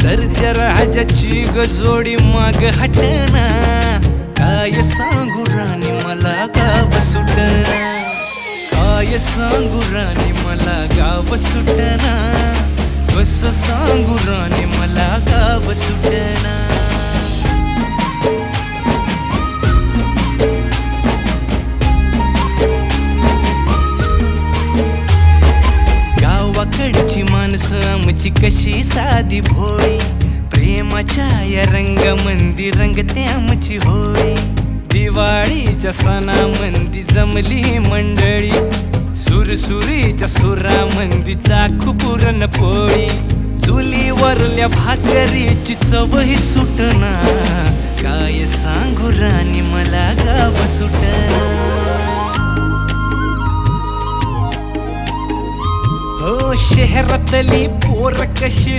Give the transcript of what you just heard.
सर्जराजाची गजोडी माग हटना, काय सांगू राणी मला गाव सुटना, काय सांगू राणी मला गाव सुटना, कसं सांगू राणी मला गाव सुटना. गावाकडची माणसं आमची कशी साधी भोळी, प्रेमाच्या या रंगामंदी रंगते आमची होळी. दिवाळीच्या सणामंदी जमली मंडळी, सुरसुरीच्या सुरामंदी चाखू पुरणपोळी. चुलीवरल्या भाकरीची चवही सुटना, काय सांगू राणी मला गाव सुटना. हो शहरातली पोर कशी